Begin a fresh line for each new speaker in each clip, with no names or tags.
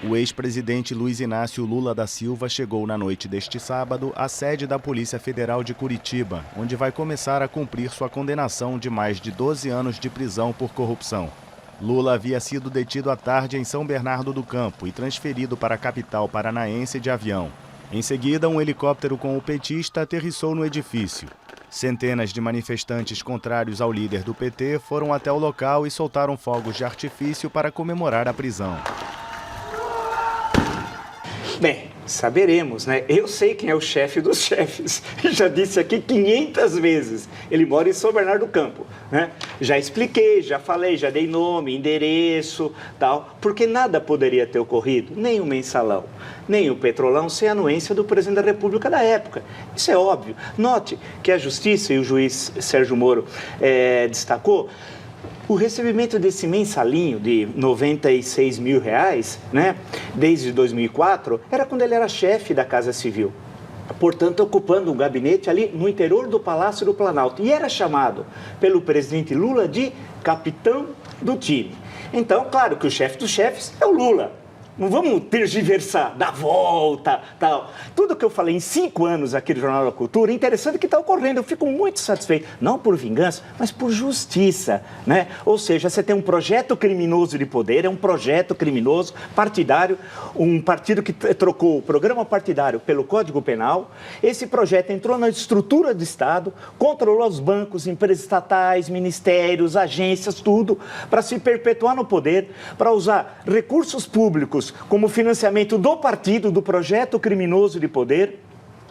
O ex-presidente Luiz Inácio Lula da Silva chegou na noite deste sábado à sede da Polícia Federal de Curitiba, onde vai começar a cumprir sua condenação de mais de 12 anos de prisão por corrupção. Lula havia sido detido à tarde em São Bernardo do Campo e transferido para a capital paranaense de avião. Em seguida, um helicóptero com o petista aterrissou no edifício. Centenas de manifestantes contrários ao líder do PT foram até o local e soltaram fogos de artifício para comemorar a prisão.
Bem, saberemos, né? Eu sei quem é o chefe dos chefes. Já disse aqui 500 vezes. Ele mora em São Bernardo do Campo, né? Já expliquei, já falei, já dei nome, endereço, tal. Porque nada poderia ter ocorrido, nem o mensalão, nem o petrolão, sem a anuência do presidente da República da época. Isso é óbvio. Note que a Justiça, e o juiz Sérgio Moro destacou, o recebimento desse mensalinho de R$ 96 mil, né, desde 2004, era quando ele era chefe da Casa Civil. Portanto, ocupando um gabinete ali no interior do Palácio do Planalto. E era chamado pelo presidente Lula de capitão do time. Então, claro que o chefe dos chefes é o Lula. Não vamos tergiversar, dar volta, tal. Tudo que eu falei em 5 anos aqui do Jornal da Cultura, interessante que está ocorrendo. Eu fico muito satisfeito, não por vingança, mas por justiça, né? Ou seja, você tem um projeto criminoso de poder, é um projeto criminoso partidário, um partido que trocou o programa partidário pelo Código Penal. Esse projeto entrou na estrutura do Estado, controlou os bancos, empresas estatais, ministérios, agências, tudo, para se perpetuar no poder, para usar recursos públicos como financiamento do partido, do projeto criminoso de poder,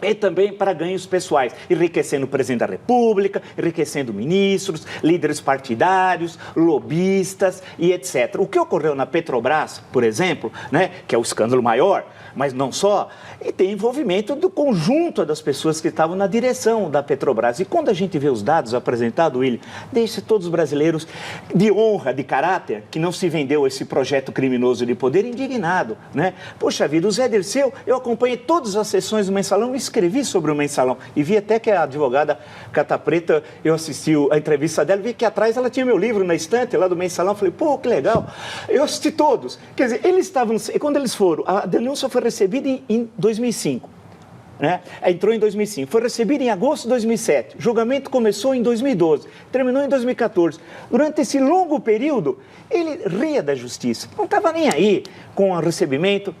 e também para ganhos pessoais, enriquecendo o presidente da República, enriquecendo ministros, líderes partidários, lobistas e etc. O que ocorreu na Petrobras, por exemplo, né, que é o escândalo maior, mas não só, e tem envolvimento do conjunto das pessoas que estavam na direção da Petrobras. E quando a gente vê os dados apresentados, William, deixa todos os brasileiros de honra, de caráter, que não se vendeu esse projeto criminoso de poder, indignado, né? Poxa vida, o Zé Dirceu, eu acompanhei todas as sessões do Mensalão, escrevi sobre o Mensalão e vi até que a advogada Cata Preta, eu assisti a entrevista dela, vi que atrás ela tinha meu livro na estante lá do Mensalão, falei, pô, que legal, eu assisti todos. Quer dizer, eles estavam, quando eles foram, a denúncia foi recebida em 2005, né? Entrou em 2005, foi recebida em agosto de 2007, o julgamento começou em 2012, terminou em 2014. Durante esse longo período, ele ria da justiça, não estava nem aí com o recebimento,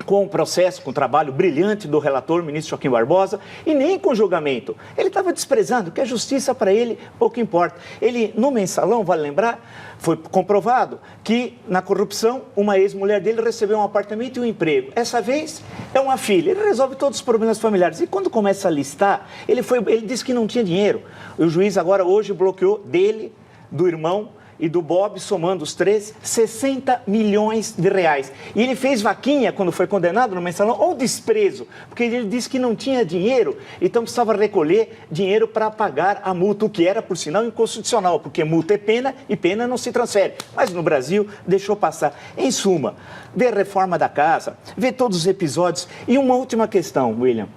com o processo, com o trabalho brilhante do relator, ministro Joaquim Barbosa, e nem com o julgamento. Ele estava desprezando, que a justiça para ele pouco importa. Ele, no Mensalão, vale lembrar, foi comprovado que na corrupção, uma ex-mulher dele recebeu um apartamento e um emprego. Essa vez é uma filha. Ele resolve todos os problemas familiares. E quando começa a listar, ele disse que não tinha dinheiro. O juiz agora hoje bloqueou dele, do irmão e do Bob, somando os três, 60 milhões de reais. E ele fez vaquinha quando foi condenado no Mensalão, ou desprezo, porque ele disse que não tinha dinheiro, então precisava recolher dinheiro para pagar a multa, o que era, por sinal, inconstitucional, porque multa é pena e pena não se transfere. Mas no Brasil, deixou passar. Em suma, vê a reforma da casa, vê todos os episódios. E uma última questão, William.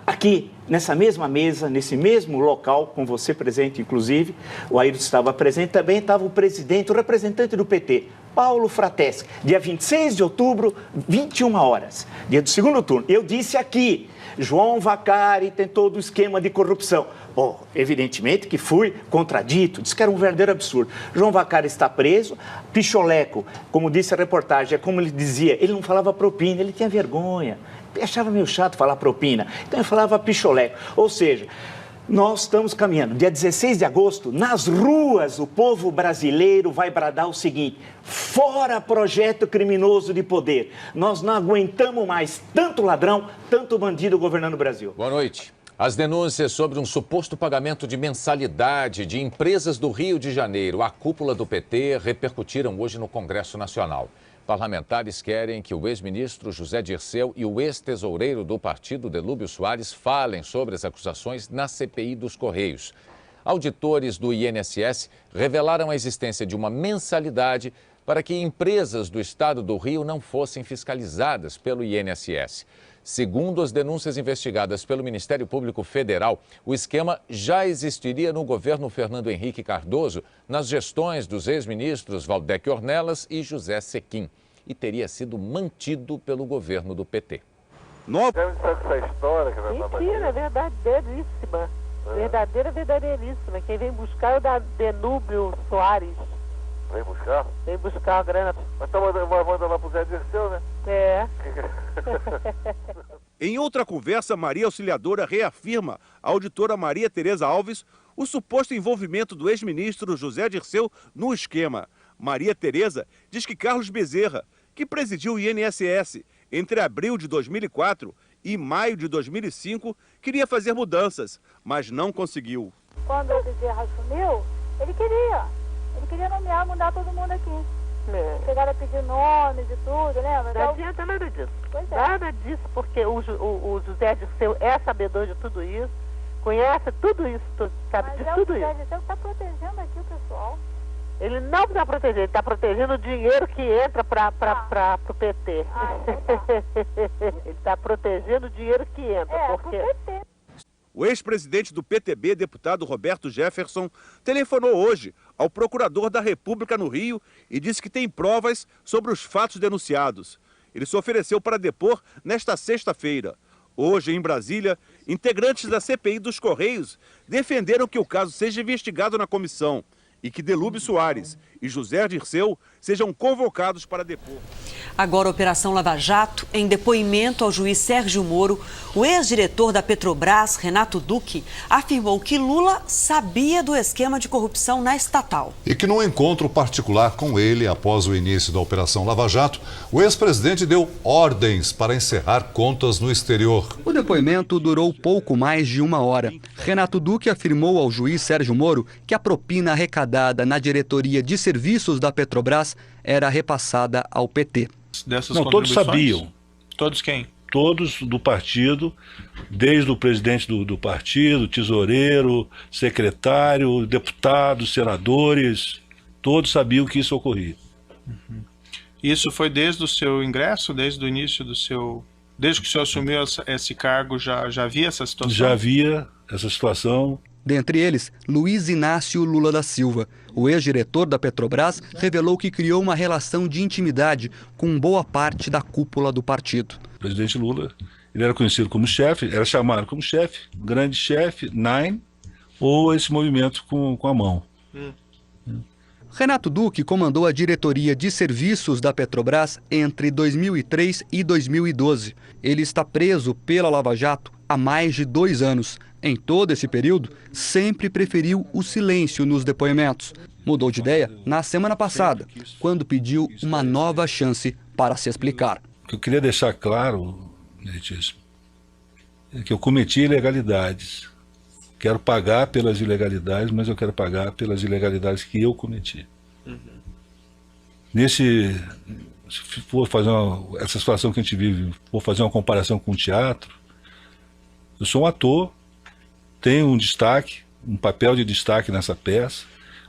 Aqui, nessa mesma mesa, nesse mesmo local, com você presente, inclusive, o Ayrton estava presente, também estava o presidente, o representante do PT, Paulo Frateschi, dia 26 de outubro, 21 horas, dia do segundo turno. Eu disse aqui, João Vacari tem todo o esquema de corrupção. Bom, evidentemente que fui contradito, disse que era um verdadeiro absurdo. João Vacari está preso, Picholeco, como disse a reportagem, é como ele dizia, ele não falava propina, ele tinha vergonha. Achava meio chato falar propina, então eu falava picholeco. Ou seja, nós estamos caminhando. Dia 16 de agosto, nas ruas, o povo brasileiro vai bradar o seguinte: fora projeto criminoso de poder. Nós não aguentamos mais tanto ladrão, tanto bandido governando o Brasil.
Boa noite. As denúncias sobre um suposto pagamento de mensalidade de empresas do Rio de Janeiro à cúpula do PT repercutiram hoje no Congresso Nacional. Parlamentares querem que o ex-ministro José Dirceu e o ex-tesoureiro do partido, Delúbio Soares, falem sobre as acusações na CPI dos Correios. Auditores do INSS revelaram a existência de uma mensalidade para que empresas do estado do Rio não fossem fiscalizadas pelo INSS. Segundo as denúncias investigadas pelo Ministério Público Federal, o esquema já existiria no governo Fernando Henrique Cardoso, nas gestões dos ex-ministros Valdec Ornelas e José Sequim. e teria sido mantido pelo governo do PT.
Essa história que vai
Mentira, verdadeiríssima. Verdadeiríssima. Quem vem buscar é o da Denúbio Soares.
Vem buscar?
Vem buscar a grana.
Mas tá mandando lá pro Zé Dirceu, né?
É.
Em outra conversa, Maria Auxiliadora reafirma à auditora Maria Tereza Alves o suposto envolvimento do ex-ministro José Dirceu no esquema. Maria Tereza diz que Carlos Bezerra, que presidiu o INSS entre abril de 2004 e maio de 2005, queria fazer mudanças, mas não conseguiu.
Quando o Bezerra assumiu, ele queria nomear, mudar todo mundo aqui. Chegaram a pedir nomes e tudo, né? Mas
não adianta nada disso.
Pois é.
Nada disso, porque o José Dirceu é sabedor de tudo isso, conhece tudo isso, sabe de tudo isso.
Mas o José Dirceu está protegendo aqui o pessoal.
Ele não está protegendo, ele está protegendo o dinheiro que entra para o PT. Ele está protegendo o dinheiro que entra. Porque...
pro PT.
O ex-presidente do PTB, deputado Roberto Jefferson, telefonou hoje ao procurador da República no Rio e disse que tem provas sobre os fatos denunciados. Ele se ofereceu para depor nesta sexta-feira. Hoje, em Brasília, integrantes da CPI dos Correios defenderam que o caso seja investigado na comissão e que Delúbio Soares e José Dirceu sejam convocados para depor.
Agora, a Operação Lava Jato, em depoimento ao juiz Sérgio Moro, o ex-diretor da Petrobras, Renato Duque, afirmou que Lula sabia do esquema de corrupção na estatal.
E que num encontro particular com ele, após o início da Operação Lava Jato, o ex-presidente deu ordens para encerrar contas no exterior.
O depoimento durou pouco mais de 1 hora. Renato Duque afirmou ao juiz Sérgio Moro que a propina arrecadada na diretoria de serviços da Petrobras era repassada ao PT.
Não, todos sabiam. Todos quem? Todos do partido, desde o presidente do partido, tesoureiro, secretário, deputados, senadores, todos sabiam que isso ocorria.
Uhum. Isso foi desde o seu ingresso, desde o início do seu... Desde que o senhor assumiu esse cargo, já havia essa situação?
Já havia essa situação.
Dentre eles, Luiz Inácio Lula da Silva. O ex-diretor da Petrobras revelou que criou uma relação de intimidade com boa parte da cúpula do partido.
O presidente Lula, ele era conhecido como chefe, era chamado como chefe, grande chefe, Nine, ou esse movimento com a mão.
Renato Duque comandou a diretoria de serviços da Petrobras entre 2003 e 2012. Ele está preso pela Lava Jato há mais de 2 anos. Em todo esse período, sempre preferiu o silêncio nos depoimentos. Mudou de ideia na semana passada, quando pediu uma nova chance para se explicar.
O que eu queria deixar claro, Meritíssimo, é que eu cometi ilegalidades. Quero pagar pelas ilegalidades, mas eu quero pagar pelas ilegalidades que eu cometi. Se for fazer essa situação que a gente vive, for fazer uma comparação com o teatro, eu sou um ator, tenho um destaque, um papel de destaque nessa peça,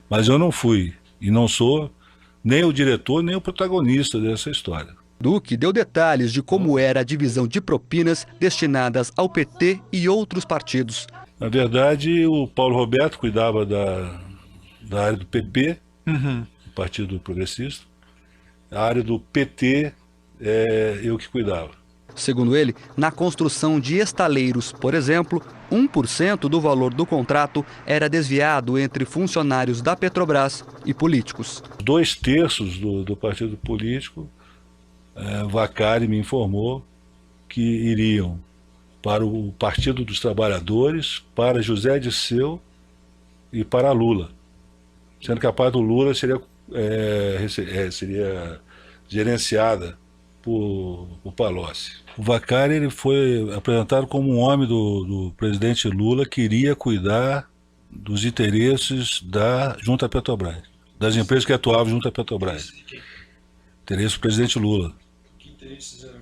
mas eu não fui e não sou nem o diretor, nem o protagonista dessa história.
Duque deu detalhes de como era a divisão de propinas destinadas ao PT e outros partidos.
Na verdade, o Paulo Roberto cuidava da área do PP, do Partido Progressista. A área do PT, eu que cuidava.
Segundo ele, na construção de estaleiros, por exemplo, 1% do valor do contrato era desviado entre funcionários da Petrobras e políticos.
2/3 do partido político, Vacari me informou que iriam para o Partido dos Trabalhadores, para José Dirceu e para Lula. Sendo que a parte do Lula seria gerenciada por Palocci. O Vacari ele foi apresentado como um homem do presidente Lula que iria cuidar dos interesses junto à Petrobras, das empresas que atuavam junto à Petrobras. Interesse do presidente Lula.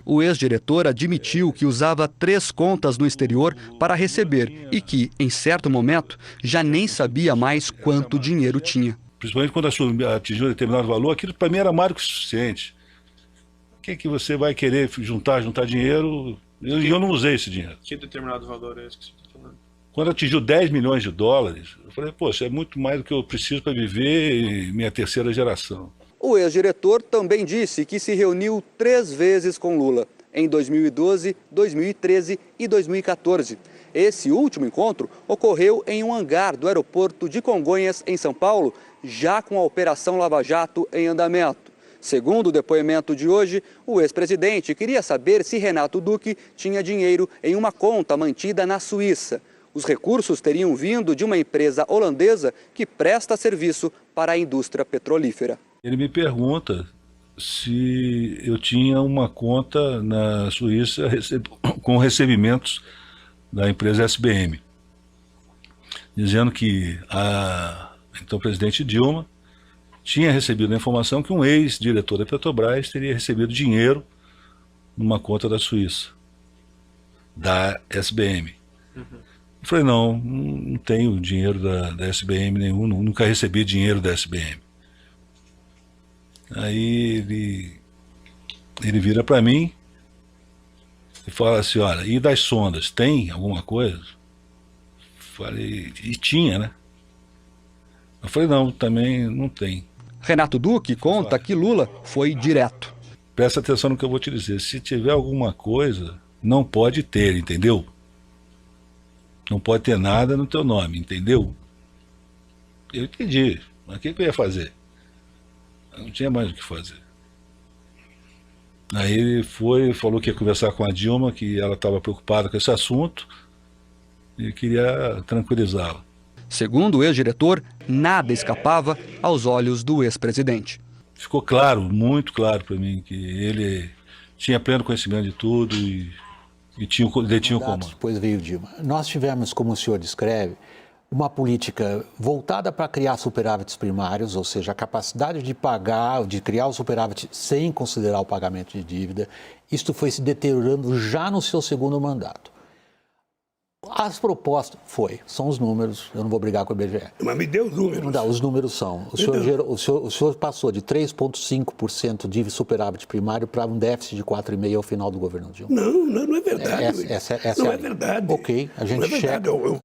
O ex-diretor admitiu que usava 3 contas no exterior para receber e que, em certo momento, já nem sabia mais quanto dinheiro tinha.
Principalmente quando atingiu um determinado valor, aquilo para mim era mais do que suficiente. O que você vai querer juntar dinheiro? Eu não usei esse dinheiro.
Que determinado valor é esse que você está falando?
Quando atingiu 10 milhões de dólares, eu falei, poxa, é muito mais do que eu preciso para viver minha terceira geração.
O ex-diretor também disse que se reuniu 3 vezes com Lula, em 2012, 2013 e 2014. Esse último encontro ocorreu em um hangar do aeroporto de Congonhas, em São Paulo, já com a Operação Lava Jato em andamento. Segundo o depoimento de hoje, o ex-presidente queria saber se Renato Duque tinha dinheiro em uma conta mantida na Suíça. Os recursos teriam vindo de uma empresa holandesa que presta serviço para a indústria petrolífera.
Ele me pergunta se eu tinha uma conta na Suíça com recebimentos da empresa SBM, dizendo que a então presidente Dilma tinha recebido a informação que um ex-diretor da Petrobras teria recebido dinheiro numa conta da Suíça, da SBM. Eu falei, não tenho dinheiro da SBM nenhum, nunca recebi dinheiro da SBM. Aí ele vira para mim e fala assim, olha, e das sondas, tem alguma coisa? Falei, e tinha, né? Eu falei, não, também não tem.
Renato Duque conta que Lula foi direto.
Presta atenção no que eu vou te dizer, se tiver alguma coisa, não pode ter, entendeu? Não pode ter nada no teu nome, entendeu? Eu entendi, mas o que eu ia fazer? Eu não tinha mais o que fazer. Aí ele falou que ia conversar com a Dilma, que ela estava preocupada com esse assunto e queria tranquilizá-la.
Segundo o ex-diretor, nada escapava aos olhos do ex-presidente.
Ficou claro, muito claro para mim, que ele tinha pleno conhecimento de tudo e detinha o comando.
Depois veio Dilma. Nós tivemos, como o senhor descreve, uma política voltada para criar superávites primários, ou seja, a capacidade de pagar, de criar o superávit sem considerar o pagamento de dívida. Isto foi se deteriorando já no seu segundo mandato. As propostas, são os números, eu não vou brigar com o IBGE.
Mas me deu os números.
Não, os números são. O senhor passou de 3,5% de superávit primário para um déficit de 4,5% ao final do governo Dilma.
Não é verdade.
Essa
não
é
verdade.
Ok, a gente checa.